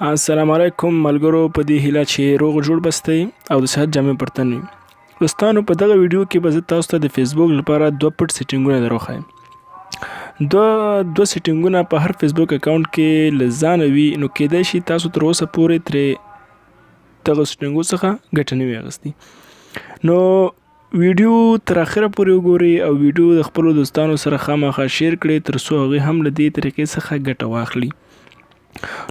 السلام علیکم ملګرو، په دې هیله چې روغ جوړ بستئ او د صحت جامې پر تن وي. دوستانو، په دغه ویډیو کې به زه تاسو ته د فیسبوک لپاره دوه پټ سیټینګونه دروښایم. دوه سیټینګونه په هر فیسبوک اکاونټ کې له ځانه وي، نو کیدای شي تاسو تر اوسه پورې ترې دغه سیټینګو څخه ګټه نه وي اخیستې. نو ویډیو تر اخره پورې وګورئ او ویډیو د خپلو دوستانو سره خامخا شیر کړئ تر څو هغوی هم له دې طریقې څخه ګټه واخلي.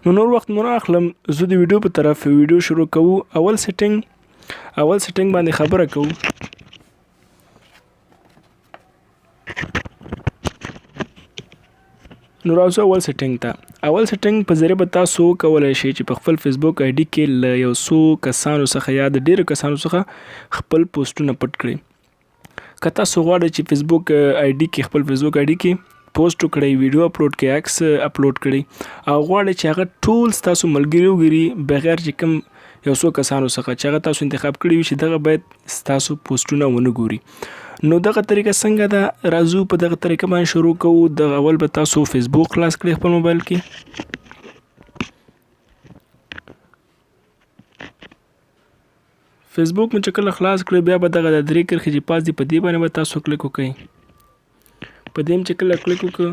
نو نور وخت مو نه اخلم، زه د ویډیو په طرف ویډیو شروع کوو. اول سیټینګ باندې خبره کوو. نو راځو اول سیټینګ ته. اول سیټینګ په ذریعه به تاسو کولی شئ چې په خپل فیسبوک آی ډي کې له یو څو کسانو څخه یا د ډیرو کسانو څخه خپل پوسټونه پټ کړئ. که تاسو غواړئ چې فیسبوک آی ډي کې خپل فیسبوک آی ډي کې پوسټ وکړئ، ویډیو اپلوډ کړئ، عکس اپلوډ کړئ او غواړئ چې هغه ټول ستاسو ملګري وګوري بغیر چې کوم یو څو کسانو څخه چې هغه تاسو انتخاب کړي وي چې دغه باید ستاسو پوسټونه ونه ګوري. نو دغه طریقه څنګه ده؟ راځو په دغه طریقه باندې شروع کوو. دغه اول به تاسو فیسبوک خلاص کړئ خپل موبایل کې. فیسبوک مو چې کله خلاص کړئ، بیا به دغه د درې کرښې چې پاس دي په دې باندې به تاسو کلیک وکړئ. په دې چې کله کلیک وکړو،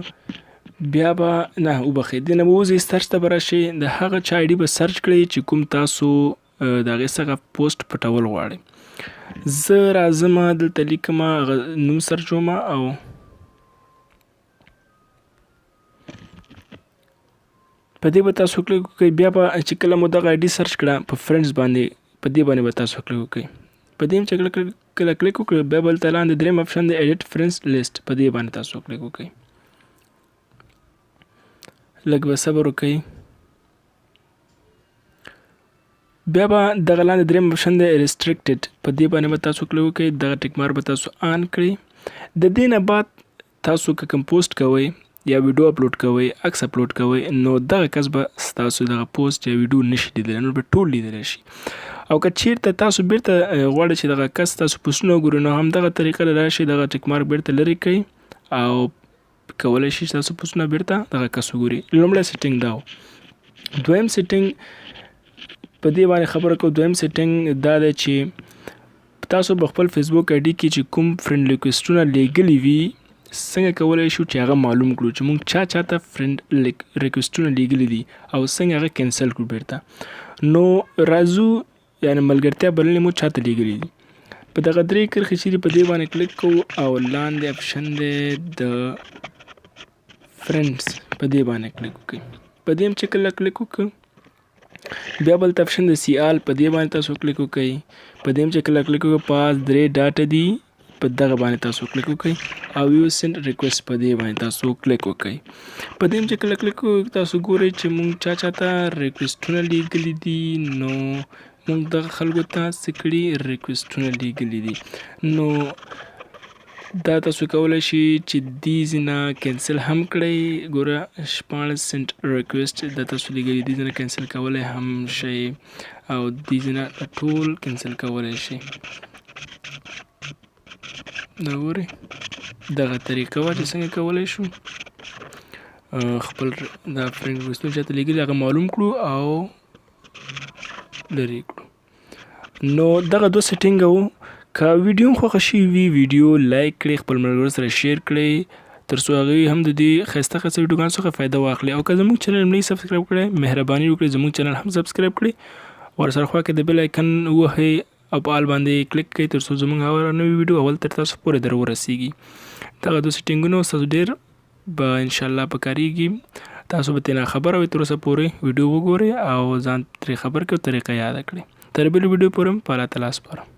بیا به نه وبخښئ، دې نه به وځئ، سرچ ته به راشئ. د هغه چا آی ډي به سرچ کړئ چې کوم تاسو د هغې څخه پوسټ پټول غواړئ. زه راځم دلته لیکم، هغه نوم سرچوم او په دې به تاسو کلیک وکړئ. بیا به چې کله مو دغه آی ډي سرچ کړه په فرینډز باندې، په دې باندې به تاسو کلیک وکړئ. په دې چې کله کلیک وکړئ، بیا به دلته لاندې دریم اپشن دی ایډیټ فرینډز لیست، په دې باندې تاسو کلیک وکړئ. لږ به صبر وکړئ. بیا به دغه لاندې دریم اپشن دی ریسټریکټډ، په دې باندې به تاسو کلیک وکړئ. دغه ټیک مارک به تاسو آن کړئ. د دې نه بعد تاسو که کوم پوسټ کوئ یا ویډیو اپلوډ کوئ، عکس اپلوډ کوئ، نو دغه کس به ستاسو دغه پوسټ یا ویډیو نشي لیدلی، نو به ټول لیدلی شي. او که چیرته تاسو بیرته غواړئ چې دغه کس تاسو پوسټونه وګورئ، نو همدغه طریقه له راشئ، دغه ټیک مارک بیرته لرې کړئ او کولی شئ چې تاسو پوسټونه بیرته دغه کس وګورئ. لومړی سیټینګ دا و. دویم سیټینګ په دې باندې خبره کوو. دویم سیټینګ دا دی چې تاسو په خپل فیسبوک آی ډي کې چې کوم فرینډ ریکویسټونه لیږلي وي، څنګه کولی شو چې هغه معلوم کړو چې موږ چاته فرینډ ریکویسټونه لیږلي دي او څنګه هغه کینسل کړو بیرته. نو راځو، یعنې ملګرتیا بلنې مو چاته لیږلي دي. په دغه درې کرښې چې دي په دې باندې کلیک کوو او لاندې اپشن دی د فرینډز، په دې باندې کلیک وکړئ. په دې چې کله کلیک وکړو، بیا بلته اپشن د سی آل، په دې باندې تاسو کلیک وکړئ. په دې چې کله کلیک وکړو، پاس درې ډاټه دي، په دغه باندې تاسو کلیک وکړئ او یو سینډ ریکویسټ، په دې باندې تاسو کلیک وکړئ. په دې چې کله کلیک وکړو، تاسو ګورئ چې موږ چاته ریکویسټونه لیږلي دي. نو موږ دغه خلکو ته څه کړي، ریکویسټونه لیږلي دي. نو دا تاسو کولی شئ چې دې ځینه کینسل هم کړئ. ګوره 16 سینټ ریکویسټ دا تاسو لیږلي دي، ځینه کینسل کولی هم شئ او دې ځینه ټول کینسل کولی شئ. دا ګورئ دغه طریقه وه چې څنګه کولی شو خپل دا فرینډ ریکویسټونه چاته لیږلي هغه معلوم کړو او لرې کړو. نو دغه دوه سیټینګ وو. که ویډیو هم خوښه شوي وي، ویډیو لایک کړئ، خپل ملګرو سره شیر کړئ تر څو هغوی هم د دې ښایسته ښایسته ویډیوګانو څخه فایده واخلي. او که زموږ چینل هم نه سبسکرایب کړی، مهرباني وکړئ زموږ چینل هم سبسکرایب کړئ. ورسره خوا کې د بیل آیکن ووهی او په آل باندې کلیک کړئ تر څو زموږ هغه نوې ویډیو اول تر تاسو پورې در ورسیږي. دغه دوه سیټینګونه ستاسو ډېر به انشاءالله پکارېږي. تاسو به ترې خبره وئ تر اوسه پورې ویډیو وګورئ او ځان ترې خبر کړئ او طریقه یاده کړئ. تر بلې ویډیو پورې هم په الله تعالی سپارم.